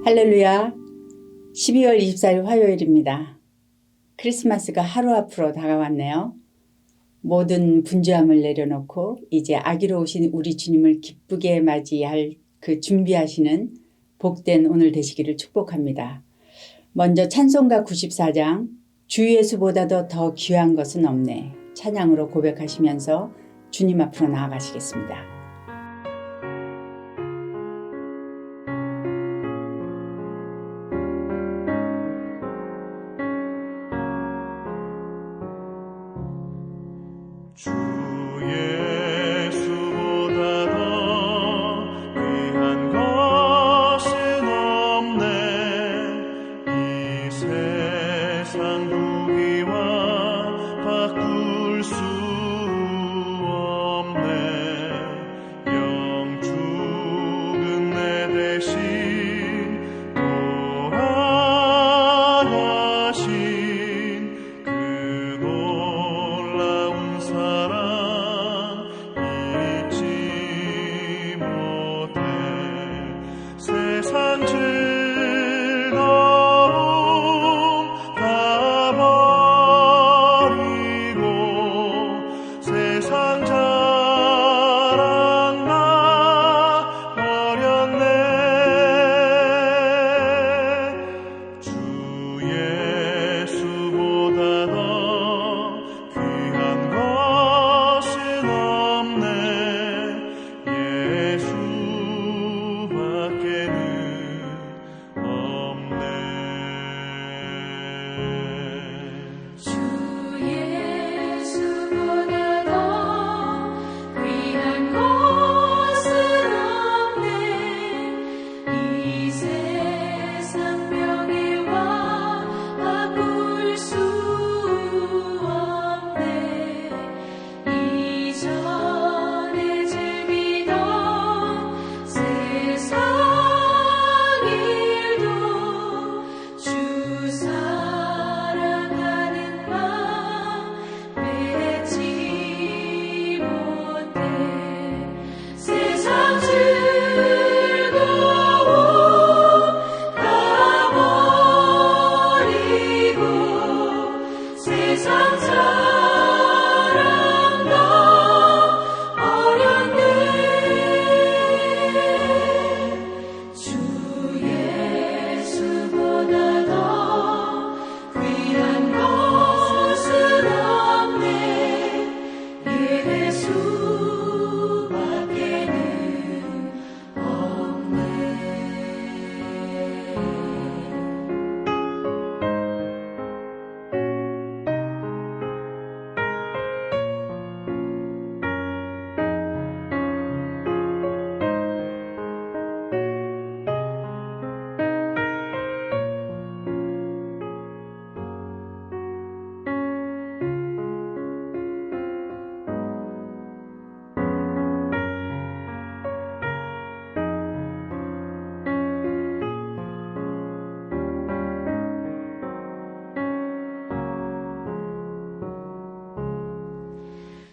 할렐루야. 12월 24일 화요일입니다. 크리스마스가 하루 앞으로 다가왔네요. 모든 분주함을 내려놓고 이제 아기로 오신 우리 주님을 기쁘게 맞이할 그 준비하시는 복된 오늘 되시기를 축복합니다. 먼저 찬송가 94장 주 예수보다도 더 귀한 것은 없네 찬양으로 고백하시면서 주님 앞으로 나아가시겠습니다. 주 예수보다 더 귀한 것은 없네. 이 세상 부귀와 바꿀 수 없네. 영 죽은 내 대신 돌아가신 그 놀라운 사랑 잊지 못해. 세상 즐거움 다 버리고 세상 자랑 나 버렸네. 주 예수보다 더 귀한 것은 없네. 예수밖에는 없네. 주 예수보다 더 귀한 것은 없네. 이 세상 명예와 바꿀 수 없네. 이전에 즐기던 세상 일도 주 사랑하는 맘 맺지 못해. 세상 즐거움 다 버리고 세상 자랑 다 버렸네. 주 예수보다 더 귀한 것은 없네. 예수밖에는 없네.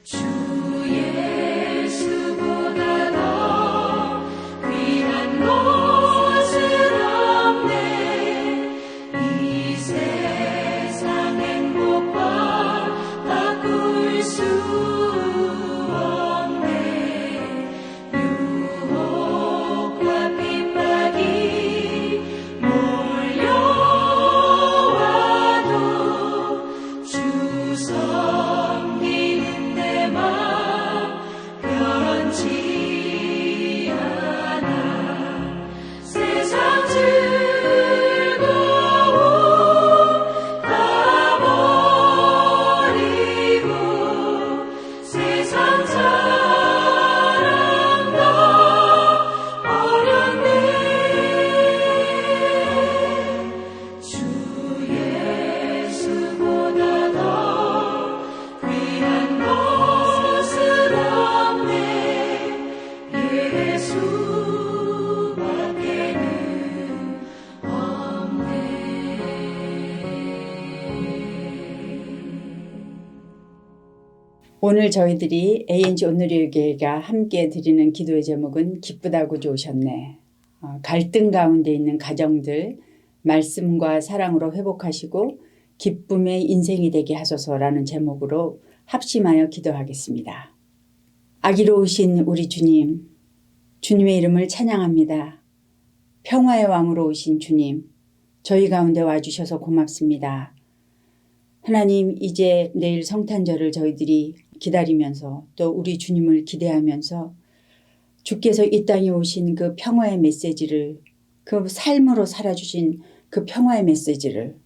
주 예수보다 더 귀한 것은 없네. 이 세상 행복과 바꿀 수 없네. 유혹과 핍박이 몰려와도 주 섬기는 내 맘 변치 않아. 세상 즐거움 다 버리고 세상 자랑 다 버렸네. 주 예수보다 더 귀한 것은 없네. 예수밖에는 없네. 오늘 저희들이 ANG 온누리교회가 함께 드리는 기도의 제목은 기쁘다고 좋으셨네. 갈등 가운데 있는 가정들 말씀과 사랑으로 회복하시고 기쁨의 인생이 되게 하소서라는 제목으로 합심하여 기도하겠습니다. 아기로우신 우리 주님, 주님의 이름을 찬양합니다. 평화의 왕으로 오신 주님, 저희 가운데 와주셔서 고맙습니다. 하나님, 이제 내일 성탄절을 저희들이 기다리면서 또 우리 주님을 기대하면서 주께서 이 땅에 오신 그 평화의 메시지를, 그 삶으로 살아주신 그 평화의 메시지를,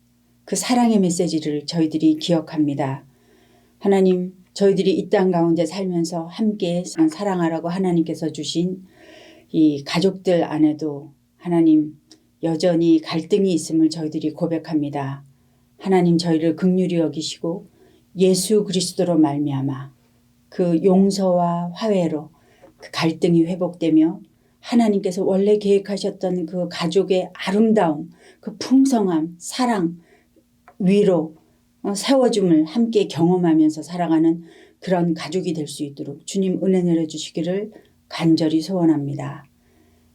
그 사랑의 메시지를 저희들이 기억합니다. 하나님, 저희들이 이 땅 가운데 살면서 함께 사랑하라고 하나님께서 주신 이 가족들 안에도 하나님 여전히 갈등이 있음을 저희들이 고백합니다. 하나님, 저희를 긍휼히 여기시고 예수 그리스도로 말미암아 그 용서와 화해로 그 갈등이 회복되며 하나님께서 원래 계획하셨던 그 가족의 아름다움, 그 풍성함, 사랑, 위로, 세워줌을 함께 경험하면서 살아가는 그런 가족이 될 수 있도록 주님 은혜 내려주시기를 간절히 소원합니다.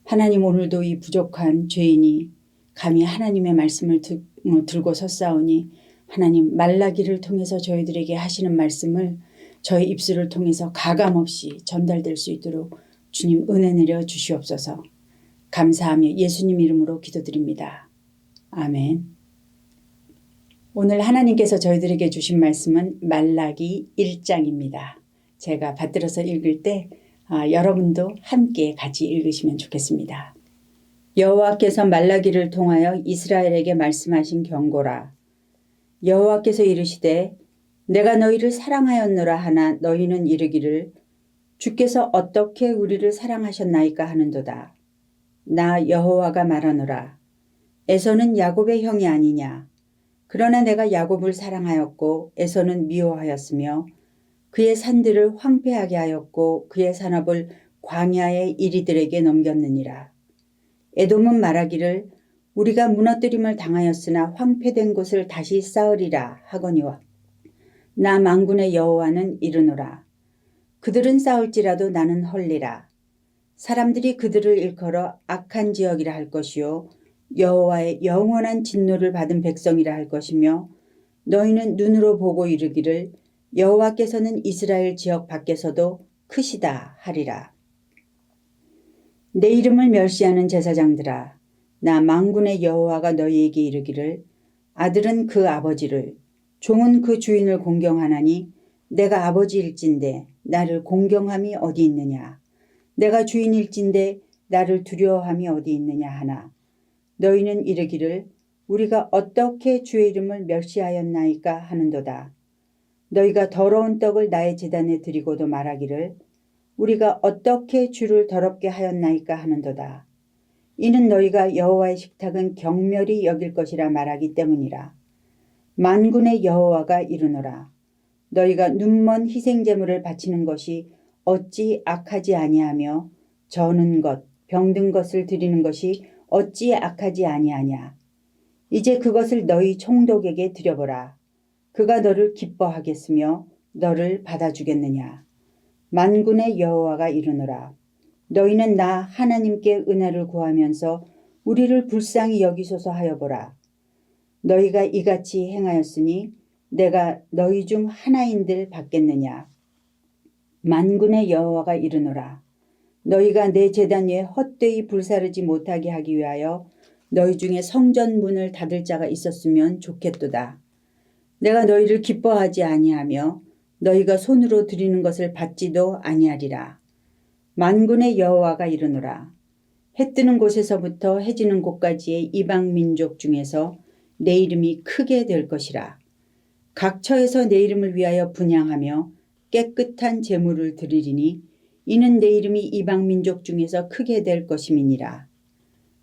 하나님, 오늘도 이 부족한 죄인이 감히 하나님의 말씀을 들고 섰사오니 하나님, 말라기를 통해서 저희들에게 하시는 말씀을 저희 입술을 통해서 가감없이 전달될 수 있도록 주님 은혜 내려 주시옵소서. 감사하며 예수님 이름으로 기도드립니다. 아멘. 오늘 하나님께서 저희들에게 주신 말씀은 말라기 1장입니다. 제가 받들어서 읽을 때 여러분도 함께 같이 읽으시면 좋겠습니다. 여호와께서 말라기를 통하여 이스라엘에게 말씀하신 경고라. 여호와께서 이르시되 내가 너희를 사랑하였노라 하나 너희는 이르기를 주께서 어떻게 우리를 사랑하셨나이까 하는도다. 나 여호와가 말하노라. 에서는 야곱의 형이 아니냐. 그러나 내가 야곱을 사랑하였고 에서는 미워하였으며 그의 산들을 황폐하게 하였고 그의 산업을 광야의 이리들에게 넘겼느니라. 에돔은 말하기를 우리가 무너뜨림을 당하였으나 황폐된 곳을 다시 쌓으리라 하거니와 나 만군의 여호와는 이르노라. 그들은 싸울지라도 나는 헐리라. 사람들이 그들을 일컬어 악한 지역이라 할 것이요 여호와의 영원한 진노를 받은 백성이라 할 것이며 너희는 눈으로 보고 이르기를 여호와께서는 이스라엘 지역 밖에서도 크시다 하리라. 내 이름을 멸시하는 제사장들아, 나 만군의 여호와가 너희에게 이르기를 아들은 그 아버지를 종은 그 주인을 공경하나니 내가 아버지일진데 나를 공경함이 어디 있느냐. 내가 주인일진데 나를 두려워함이 어디 있느냐 하나. 너희는 이르기를 우리가 어떻게 주의 이름을 멸시하였나이까 하는도다. 너희가 더러운 떡을 나의 제단에 드리고도 말하기를 우리가 어떻게 주를 더럽게 하였나이까 하는도다. 이는 너희가 여호와의 식탁은 경멸히 여길 것이라 말하기 때문이라. 만군의 여호와가 이르노라. 너희가 눈먼 희생제물을 바치는 것이 어찌 악하지 아니하며 저는 것, 병든 것을 드리는 것이 어찌 악하지 아니하냐. 이제 그것을 너희 총독에게 드려보라. 그가 너를 기뻐하겠으며 너를 받아주겠느냐. 만군의 여호와가 이르노라. 너희는 나 하나님께 은혜를 구하면서 우리를 불쌍히 여기소서 하여보라. 너희가 이같이 행하였으니 내가 너희 중 하나인들 받겠느냐. 만군의 여호와가 이르노라. 너희가 내 제단 위에 헛되이 불사르지 못하게 하기 위하여 너희 중에 성전 문을 닫을 자가 있었으면 좋겠도다. 내가 너희를 기뻐하지 아니하며 너희가 손으로 드리는 것을 받지도 아니하리라. 만군의 여호와가 이르노라. 해 뜨는 곳에서부터 해 지는 곳까지의 이방 민족 중에서 내 이름이 크게 될 것이라. 각 처에서 내 이름을 위하여 분향하며 깨끗한 제물을 드리리니 이는 내 이름이 이방 민족 중에서 크게 될 것임이니라.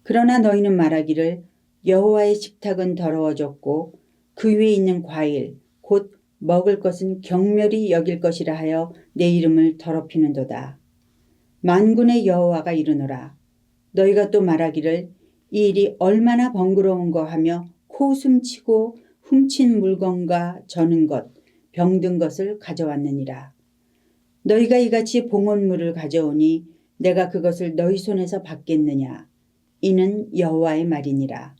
그러나 너희는 말하기를 여호와의 식탁은 더러워졌고 그 위에 있는 과일 곧 먹을 것은 경멸히 여길 것이라 하여 내 이름을 더럽히는도다. 만군의 여호와가 이르노라. 너희가 또 말하기를 이 일이 얼마나 번거로운거 하며 코웃음치고 훔친 물건과 저는 것, 병든 것을 가져왔느니라. 너희가 이같이 봉헌물을 가져오니 내가 그것을 너희 손에서 받겠느냐. 이는 여호와의 말이니라.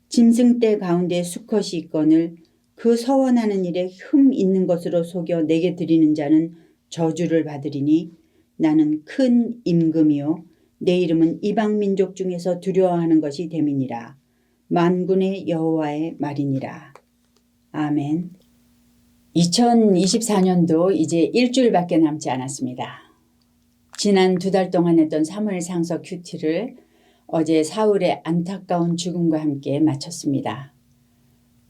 짐승떼 가운데 수컷이 있거늘 그 서원하는 일에 흠 있는 것으로 속여 내게 드리는 자는 저주를 받으리니 나는 큰 임금이요 내 이름은 이방 민족 중에서 두려워하는 것이 됨이니라. 만군의 여호와의 말이니라. 아멘. 2024년도 이제 일주일밖에 남지 않았습니다. 지난 2달 동안 했던 사무엘상서 큐티를 어제 사울의 안타까운 죽음과 함께 마쳤습니다.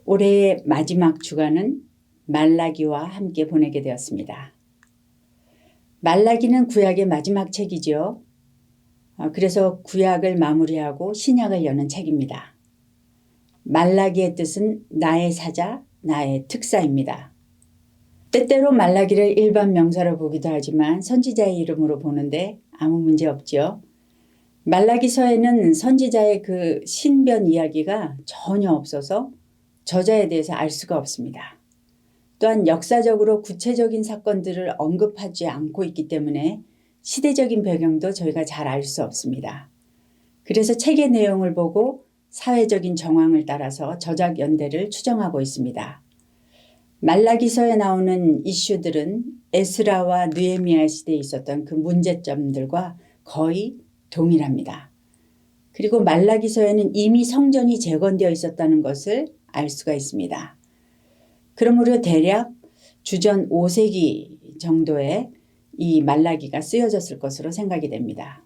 올해의 마지막 주간은 말라기와 함께 보내게 되었습니다. 말라기는 구약의 마지막 책이죠. 그래서 구약을 마무리하고 신약을 여는 책입니다. 말라기의 뜻은 나의 사자, 나의 특사입니다. 때때로 말라기를 일반 명사로 보기도 하지만 선지자의 이름으로 보는데 아무 문제 없죠. 말라기서에는 선지자의 그 신변 이야기가 전혀 없어서 저자에 대해서 알 수가 없습니다. 또한 역사적으로 구체적인 사건들을 언급하지 않고 있기 때문에 시대적인 배경도 저희가 잘 알 수 없습니다. 그래서 책의 내용을 보고 사회적인 정황을 따라서 저작 연대를 추정하고 있습니다. 말라기서에 나오는 이슈들은 에스라와 느헤미야 시대에 있었던 그 문제점들과 거의 동일합니다. 그리고 말라기서에는 이미 성전이 재건되어 있었다는 것을 알 수가 있습니다. 그러므로 대략 주전 5세기 정도에 이 말라기가 쓰여졌을 것으로 생각이 됩니다.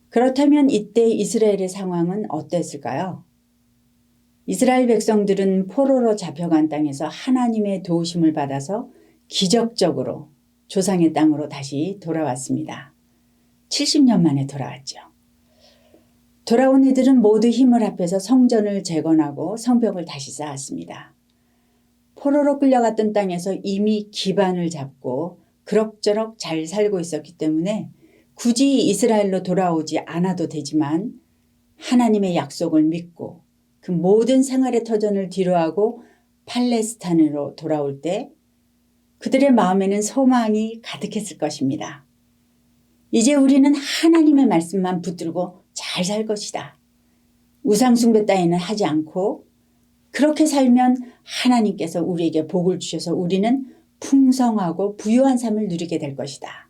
그렇다면 이때 이스라엘의 상황은 어땠을까요? 이스라엘 백성들은 포로로 잡혀간 땅에서 하나님의 도우심을 받아서 기적적으로 조상의 땅으로 다시 돌아왔습니다. 70년 만에 돌아왔죠. 돌아온 이들은 모두 힘을 합해서 성전을 재건하고 성벽을 다시 쌓았습니다. 포로로 끌려갔던 땅에서 이미 기반을 잡고 그럭저럭 잘 살고 있었기 때문에 굳이 이스라엘로 돌아오지 않아도 되지만 하나님의 약속을 믿고 그 모든 생활의 터전을 뒤로하고 팔레스타인으로 돌아올 때 그들의 마음에는 소망이 가득했을 것입니다. 이제 우리는 하나님의 말씀만 붙들고 잘 살 것이다. 우상숭배 따위는 하지 않고 그렇게 살면 하나님께서 우리에게 복을 주셔서 우리는 풍성하고 부유한 삶을 누리게 될 것이다.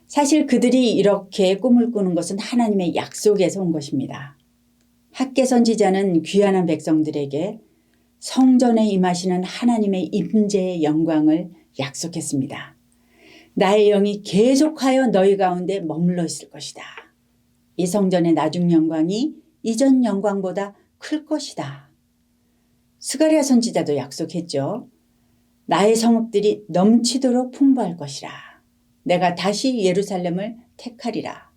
사실 그들이 이렇게 꿈을 꾸는 것은 하나님의 약속에서 온 것입니다. 학개 선지자는 귀한한 백성들에게 성전에 임하시는 하나님의 임재의 영광을 약속했습니다. 나의 영이 계속하여 너희 가운데 머물러 있을 것이다. 이 성전의 나중 영광이 이전 영광보다 클 것이다. 스가랴 선지자도 약속했죠. 나의 성읍들이 넘치도록 풍부할 것이라. 내가 다시 예루살렘을 택하리라.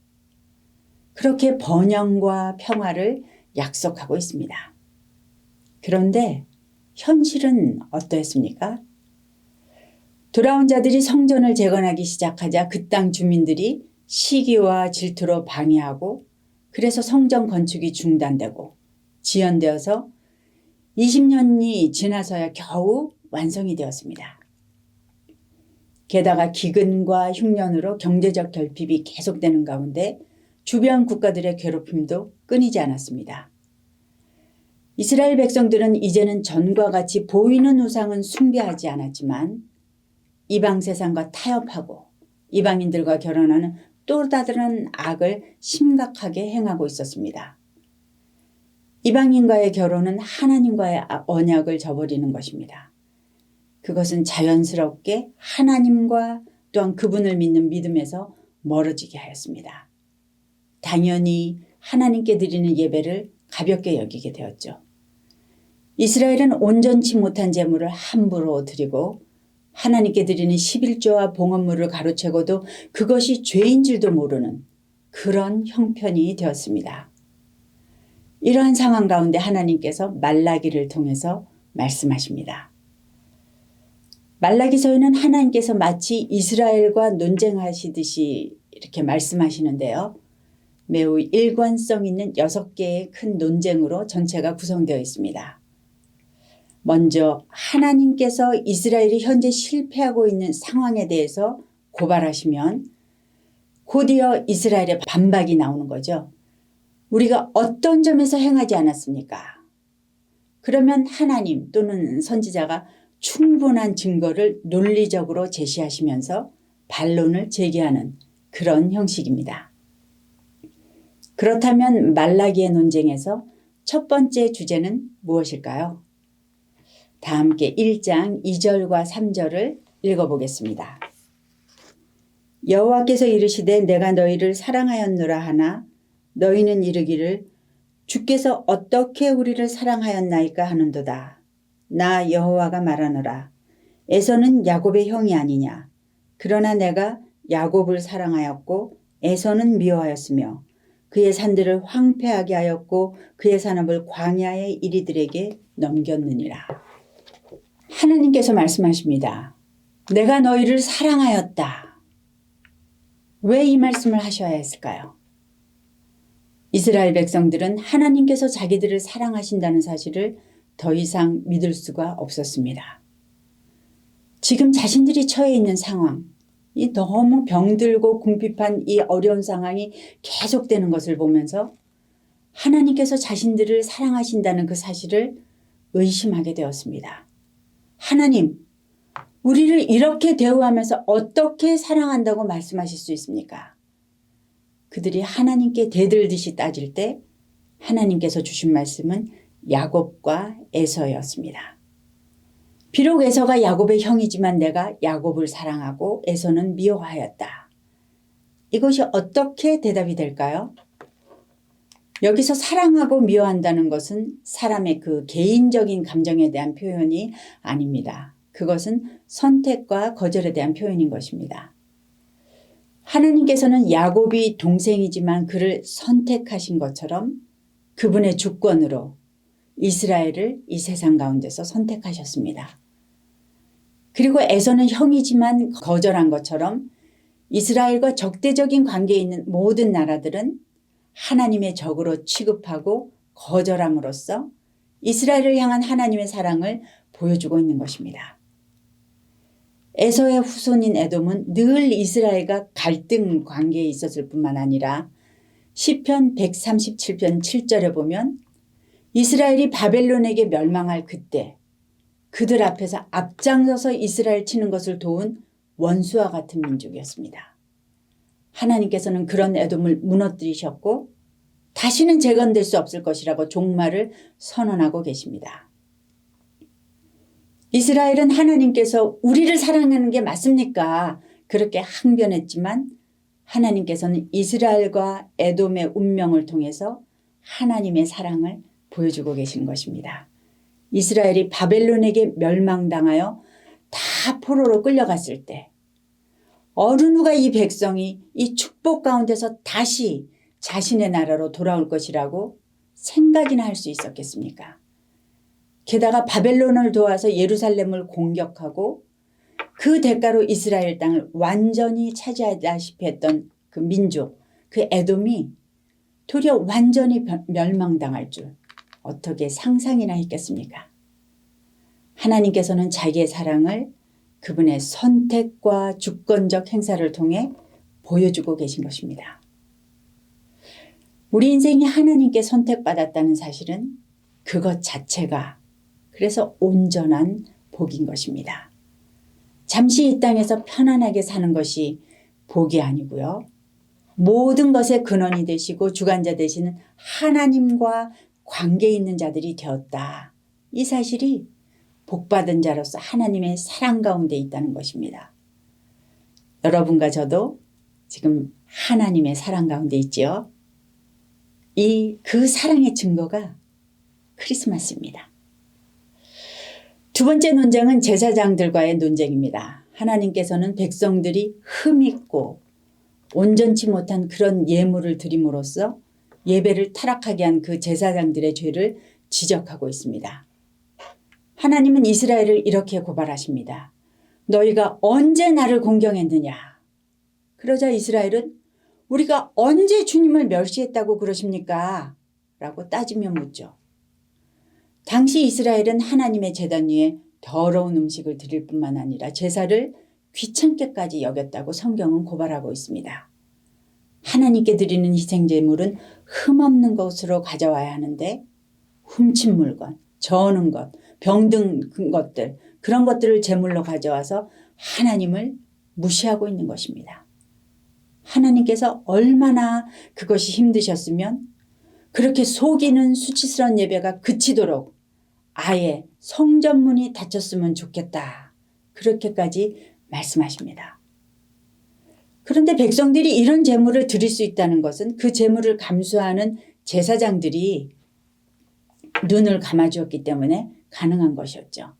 그렇게 번영과 평화를 약속하고 있습니다. 그런데 현실은 어떠했습니까? 돌아온 자들이 성전을 재건하기 시작하자 그 땅 주민들이 시기와 질투로 방해하고 그래서 성전 건축이 중단되고 지연되어서 20년이 지나서야 겨우 완성이 되었습니다. 게다가 기근과 흉년으로 경제적 결핍이 계속되는 가운데 주변 국가들의 괴롭힘도 끊이지 않았습니다. 이스라엘 백성들은 이제는 전과 같이 보이는 우상은 숭배하지 않았지만 이방 세상과 타협하고 이방인들과 결혼하는 또 다른 악을 심각하게 행하고 있었습니다. 이방인과의 결혼은 하나님과의 언약을 저버리는 것입니다. 그것은 자연스럽게 하나님과 또한 그분을 믿는 믿음에서 멀어지게 하였습니다. 당연히 하나님께 드리는 예배를 가볍게 여기게 되었죠. 이스라엘은 온전치 못한 제물을 함부로 드리고 하나님께 드리는 11조와 봉헌물을 가로채고도 그것이 죄인 줄도 모르는 그런 형편이 되었습니다. 이러한 상황 가운데 하나님께서 말라기를 통해서 말씀하십니다. 말라기서에는 하나님께서 마치 이스라엘과 논쟁하시듯이 이렇게 말씀하시는데요. 매우 일관성 있는 6개의 큰 논쟁으로 전체가 구성되어 있습니다. 먼저 하나님께서 이스라엘이 현재 실패하고 있는 상황에 대해서 고발하시면 곧이어 이스라엘의 반박이 나오는 거죠. 우리가 어떤 점에서 행하지 않았습니까? 그러면 하나님 또는 선지자가 충분한 증거를 논리적으로 제시하시면서 반론을 제기하는 그런 형식입니다. 그렇다면 말라기의 논쟁에서 첫 번째 주제는 무엇일까요? 다 함께 1장 2절과 3절을 읽어보겠습니다. 여호와께서 이르시되 내가 너희를 사랑하였노라 하나 너희는 이르기를 주께서 어떻게 우리를 사랑하였나이까 하는도다. 나 여호와가 말하노라. 에서는 야곱의 형이 아니냐. 그러나 내가 야곱을 사랑하였고 에서는 미워하였으며 그의 산들을 황폐하게 하였고 그의 산업을 광야의 이리들에게 넘겼느니라. 하나님께서 말씀하십니다. 내가 너희를 사랑하였다. 왜 이 말씀을 하셔야 했을까요? 이스라엘 백성들은 하나님께서 자기들을 사랑하신다는 사실을 더 이상 믿을 수가 없었습니다. 지금 자신들이 처해 있는 상황, 이 너무 병들고 궁핍한 이 어려운 상황이 계속되는 것을 보면서 하나님께서 자신들을 사랑하신다는 그 사실을 의심하게 되었습니다. 하나님, 우리를 이렇게 대우하면서 어떻게 사랑한다고 말씀하실 수 있습니까? 그들이 하나님께 대들듯이 따질 때 하나님께서 주신 말씀은 야곱과 에서였습니다. 비록 에서가 야곱의 형이지만 내가 야곱을 사랑하고 에서는 미워하였다. 이것이 어떻게 대답이 될까요? 여기서 사랑하고 미워한다는 것은 사람의 그 개인적인 감정에 대한 표현이 아닙니다. 그것은 선택과 거절에 대한 표현인 것입니다. 하나님께서는 야곱이 동생이지만 그를 선택하신 것처럼 그분의 주권으로 이스라엘을 이 세상 가운데서 선택하셨습니다. 그리고 에서는 형이지만 거절한 것처럼 이스라엘과 적대적인 관계에 있는 모든 나라들은 하나님의 적으로 취급하고 거절함으로써 이스라엘을 향한 하나님의 사랑을 보여주고 있는 것입니다. 에서의 후손인 에돔은 늘 이스라엘과 갈등 관계에 있었을 뿐만 아니라 시편 137편 7절에 보면 이스라엘이 바벨론에게 멸망할 그때 그들 앞에서 앞장서서 이스라엘 치는 것을 도운 원수와 같은 민족이었습니다. 하나님께서는 그런 에돔을 무너뜨리셨고 다시는 재건될 수 없을 것이라고 종말을 선언하고 계십니다. 이스라엘은 하나님께서 우리를 사랑하는 게 맞습니까? 그렇게 항변했지만 하나님께서는 이스라엘과 에돔의 운명을 통해서 하나님의 사랑을 보여주고 계신 것입니다. 이스라엘이 바벨론에게 멸망당하여 다 포로로 끌려갔을 때 어느 누가 이 백성이 이 축복 가운데서 다시 자신의 나라로 돌아올 것이라고 생각이나 할 수 있었겠습니까? 게다가 바벨론을 도와서 예루살렘을 공격하고 그 대가로 이스라엘 땅을 완전히 차지하다시피 했던 그 민족, 그 에돔이 도리어 완전히 멸망당할 줄 어떻게 상상이나 했겠습니까? 하나님께서는 자기의 사랑을 그분의 선택과 주권적 행사를 통해 보여주고 계신 것입니다. 우리 인생이 하나님께 선택받았다는 사실은 그것 자체가 그래서 온전한 복인 것입니다. 잠시 이 땅에서 편안하게 사는 것이 복이 아니고요. 모든 것의 근원이 되시고 주관자 되시는 하나님과 관계 있는 자들이 되었다. 이 사실이 복받은 자로서 하나님의 사랑 가운데 있다는 것입니다. 여러분과 저도 지금 하나님의 사랑 가운데 있지요. 그 사랑의 증거가 크리스마스입니다. 두 번째 논쟁은 제사장들과의 논쟁입니다. 하나님께서는 백성들이 흠있고 온전치 못한 그런 예물을 드림으로써 예배를 타락하게 한 그 제사장들의 죄를 지적하고 있습니다. 하나님은 이스라엘을 이렇게 고발하십니다. 너희가 언제 나를 공경했느냐? 그러자 이스라엘은 우리가 언제 주님을 멸시했다고 그러십니까? 라고 따지며 묻죠. 당시 이스라엘은 하나님의 제단 위에 더러운 음식을 드릴 뿐만 아니라 제사를 귀찮게까지 여겼다고 성경은 고발하고 있습니다. 하나님께 드리는 희생제물은 흠없는 것으로 가져와야 하는데 훔친 물건, 저는 것, 병든 것들 그런 것들을 제물로 가져와서 하나님을 무시하고 있는 것입니다. 하나님께서 얼마나 그것이 힘드셨으면 그렇게 속이는 수치스러운 예배가 그치도록 아예 성전문이 닫혔으면 좋겠다. 그렇게까지 말씀하십니다. 그런데 백성들이 이런 제물을 드릴 수 있다는 것은 그 제물을 감수하는 제사장들이 눈을 감아주었기 때문에 가능한 것이었죠.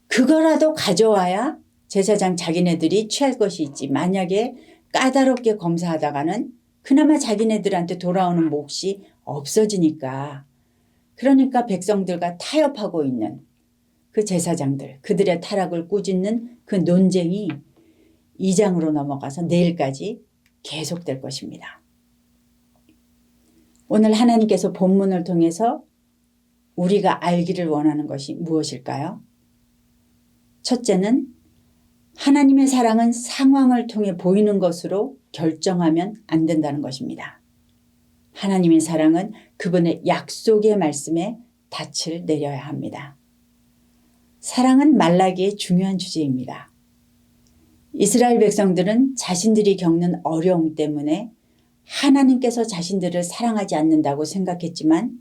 그거라도 가져와야 제사장 자기네들이 취할 것이 있지. 만약에 까다롭게 검사하다가는 그나마 자기네들한테 돌아오는 몫이 없어지니까. 그러니까 백성들과 타협하고 있는 그 제사장들, 그들의 타락을 꾸짖는 그 논쟁이 2장으로 넘어가서 내일까지 계속될 것입니다. 오늘 하나님께서 본문을 통해서 우리가 알기를 원하는 것이 무엇일까요? 첫째는 하나님의 사랑은 상황을 통해 보이는 것으로 결정하면 안 된다는 것입니다. 하나님의 사랑은 그분의 약속의 말씀에 닻을 내려야 합니다. 사랑은 말라기의 중요한 주제입니다. 이스라엘 백성들은 자신들이 겪는 어려움 때문에 하나님께서 자신들을 사랑하지 않는다고 생각했지만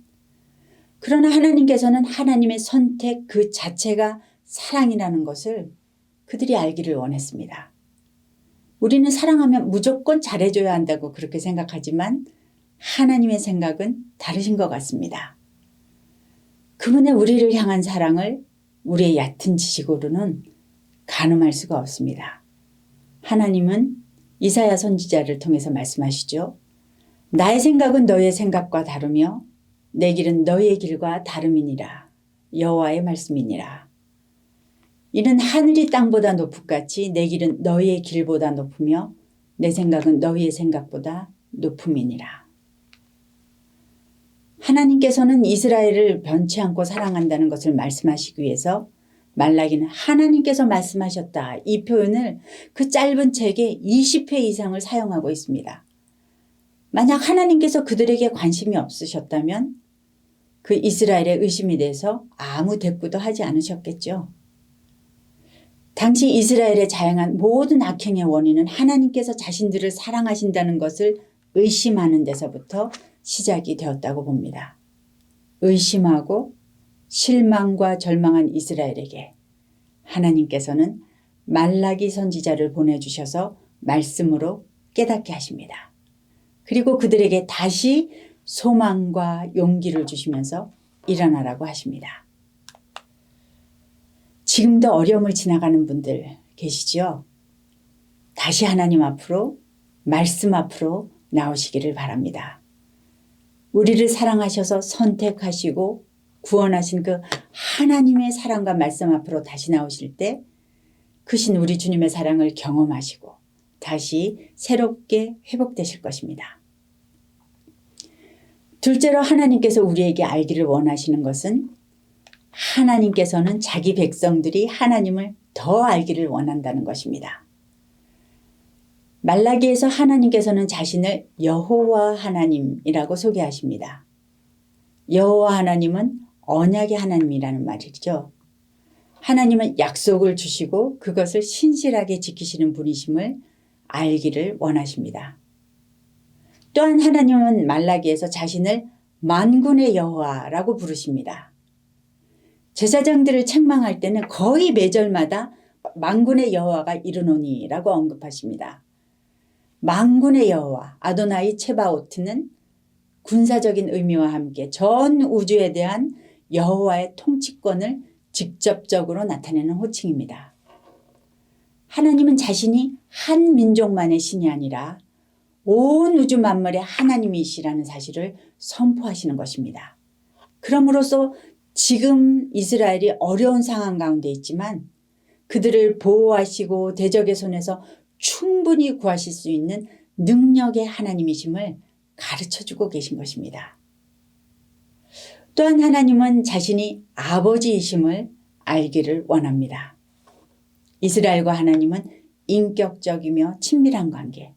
그러나 하나님께서는 하나님의 선택 그 자체가 사랑이라는 것을 그들이 알기를 원했습니다. 우리는 사랑하면 무조건 잘해줘야 한다고 그렇게 생각하지만 하나님의 생각은 다르신 것 같습니다. 그분의 우리를 향한 사랑을 우리의 얕은 지식으로는 가늠할 수가 없습니다. 하나님은 이사야 선지자를 통해서 말씀하시죠. 나의 생각은 너의 생각과 다르며 내 길은 너의 길과 다름이니라. 여호와의 말씀이니라. 이는 하늘이 땅보다 높음같이 내 길은 너의 길보다 높으며 내 생각은 너의 생각보다 높음이니라. 하나님께서는 이스라엘을 변치 않고 사랑한다는 것을 말씀하시기 위해서 말라기는 하나님께서 말씀하셨다. 이 표현을 그 짧은 책에 20회 이상을 사용하고 있습니다. 만약 하나님께서 그들에게 관심이 없으셨다면 그 이스라엘의 의심에 대해서 아무 대꾸도 하지 않으셨겠죠. 당시 이스라엘에 자행한 모든 악행의 원인은 하나님께서 자신들을 사랑하신다는 것을 의심하는 데서부터 시작이 되었다고 봅니다. 의심하고 실망과 절망한 이스라엘에게 하나님께서는 말라기 선지자를 보내주셔서 말씀으로 깨닫게 하십니다. 그리고 그들에게 다시 소망과 용기를 주시면서 일어나라고 하십니다. 지금도 어려움을 지나가는 분들 계시죠? 다시 하나님 앞으로 말씀 앞으로 나오시기를 바랍니다. 우리를 사랑하셔서 선택하시고 구원하신 그 하나님의 사랑과 말씀 앞으로 다시 나오실 때 크신 우리 주님의 사랑을 경험하시고 다시 새롭게 회복되실 것입니다. 둘째로 하나님께서 우리에게 알기를 원하시는 것은 하나님께서는 자기 백성들이 하나님을 더 알기를 원한다는 것입니다. 말라기에서 하나님께서는 자신을 여호와 하나님이라고 소개하십니다. 여호와 하나님은 언약의 하나님이라는 말이죠. 하나님은 약속을 주시고 그것을 신실하게 지키시는 분이심을 알기를 원하십니다. 또한 하나님은 말라기에서 자신을 만군의 여호와라고 부르십니다. 제사장들을 책망할 때는 거의 매절마다 만군의 여호와가 이르노니라고 언급하십니다. 만군의 여호와 아도나이 체바오트는 군사적인 의미와 함께 전 우주에 대한 여호와의 통치권을 직접적으로 나타내는 호칭입니다. 하나님은 자신이 한 민족만의 신이 아니라 온 우주 만물의 하나님이시라는 사실을 선포하시는 것입니다. 그러므로써 지금 이스라엘이 어려운 상황 가운데 있지만 그들을 보호하시고 대적의 손에서 충분히 구하실 수 있는 능력의 하나님이심을 가르쳐주고 계신 것입니다. 또한 하나님은 자신이 아버지이심을 알기를 원합니다. 이스라엘과 하나님은 인격적이며 친밀한 관계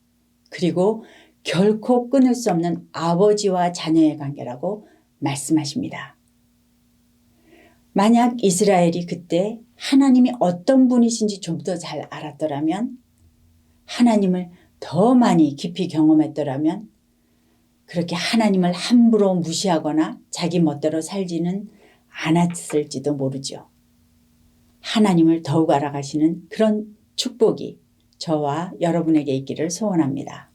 그리고 결코 끊을 수 없는 아버지와 자녀의 관계라고 말씀하십니다. 만약 이스라엘이 그때 하나님이 어떤 분이신지 좀 더 잘 알았더라면, 하나님을 더 많이 깊이 경험했더라면 그렇게 하나님을 함부로 무시하거나 자기 멋대로 살지는 않았을지도 모르죠. 하나님을 더욱 알아가시는 그런 축복이 저와 여러분에게 있기를 소원합니다.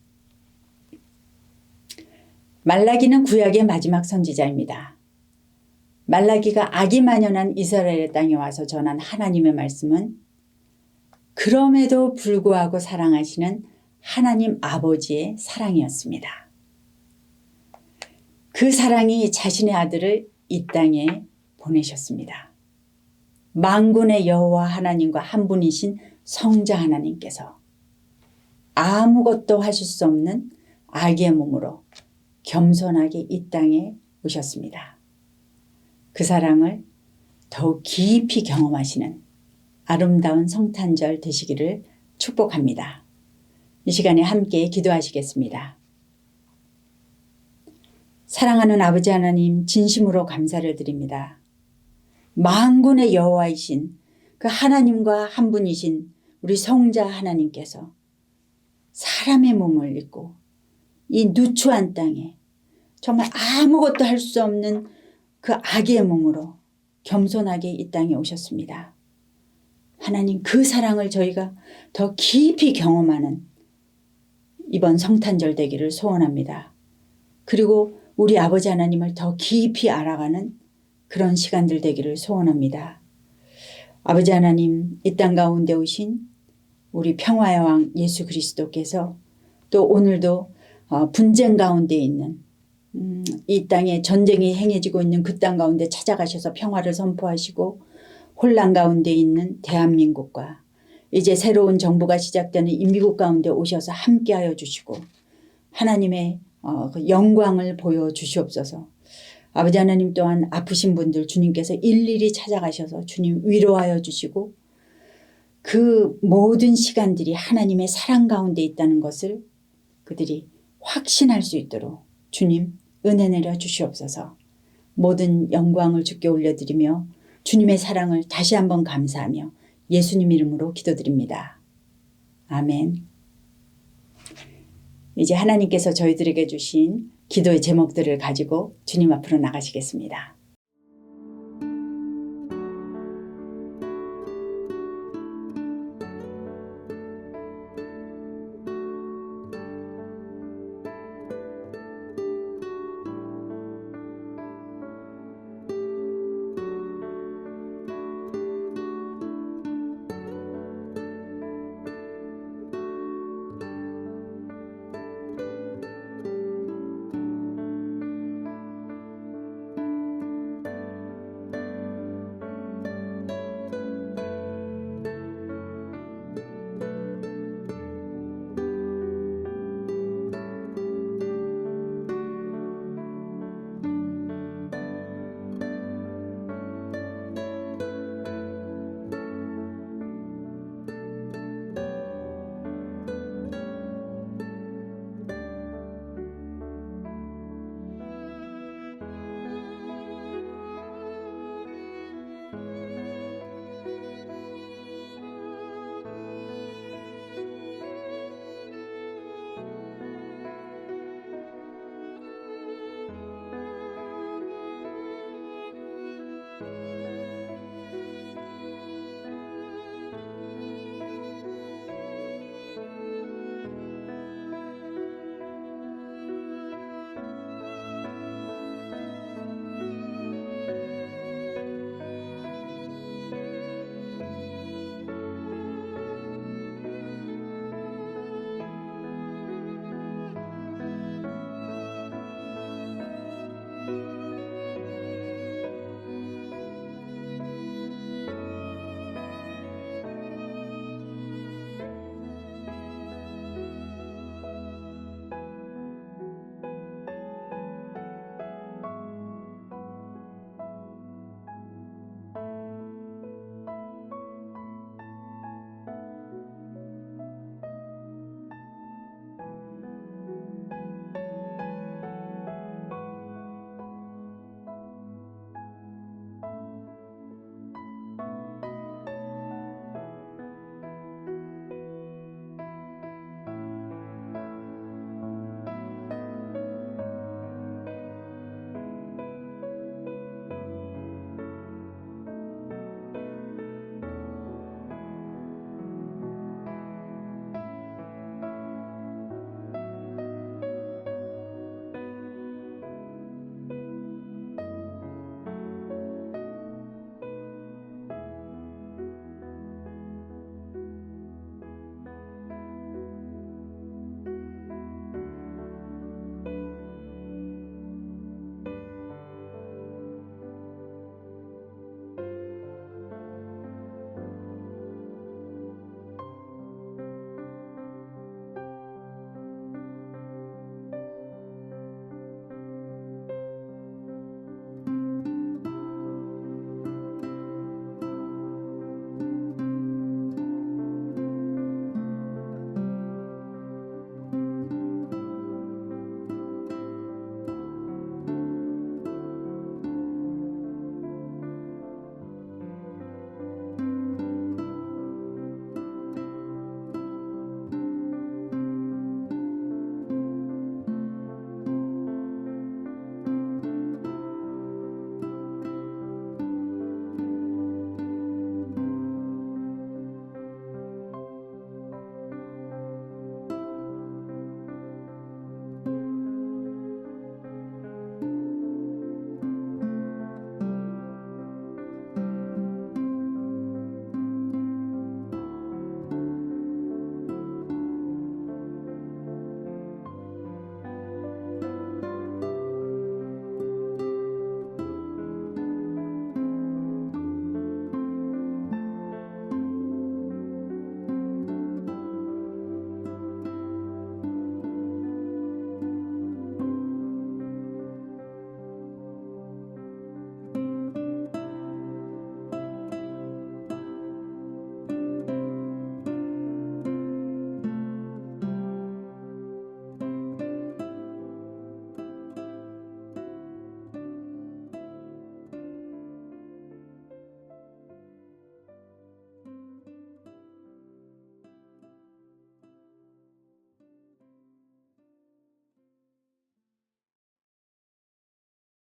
말라기는 구약의 마지막 선지자입니다. 말라기가 악이 만연한 이스라엘의 땅에 와서 전한 하나님의 말씀은 그럼에도 불구하고 사랑하시는 하나님 아버지의 사랑이었습니다. 그 사랑이 자신의 아들을 이 땅에 보내셨습니다. 만군의 여호와 하나님과 한 분이신 성자 하나님께서 아무것도 하실 수 없는 아기의 몸으로 겸손하게 이 땅에 오셨습니다. 그 사랑을 더욱 깊이 경험하시는 아름다운 성탄절 되시기를 축복합니다. 이 시간에 함께 기도하시겠습니다. 사랑하는 아버지 하나님, 진심으로 감사를 드립니다. 만군의 여호와이신 그 하나님과 한 분이신 우리 성자 하나님께서 사람의 몸을 입고 이 누추한 땅에 정말 아무것도 할 수 없는 그 아기의 몸으로 겸손하게 이 땅에 오셨습니다. 하나님, 그 사랑을 저희가 더 깊이 경험하는 이번 성탄절 되기를 소원합니다. 그리고 우리 아버지 하나님을 더 깊이 알아가는 그런 시간들 되기를 소원합니다. 아버지 하나님, 이 땅 가운데 오신 우리 평화의 왕 예수 그리스도께서 또 오늘도 분쟁 가운데 있는 이 땅에 전쟁이 행해지고 있는 그 땅 가운데 찾아가셔서 평화를 선포하시고 혼란 가운데 있는 대한민국과 이제 새로운 정부가 시작되는 이 미국 가운데 오셔서 함께하여 주시고 하나님의 그 영광을 보여주시옵소서. 아버지 하나님 또한 아프신 분들 주님께서 일일이 찾아가셔서 주님 위로하여 주시고 그 모든 시간들이 하나님의 사랑 가운데 있다는 것을 그들이 확신할 수 있도록 주님 은혜 내려 주시옵소서. 모든 영광을 주께 올려드리며 주님의 사랑을 다시 한번 감사하며 예수님 이름으로 기도드립니다. 아멘. 이제 하나님께서 저희들에게 주신 기도의 제목들을 가지고 주님 앞으로 나가시겠습니다.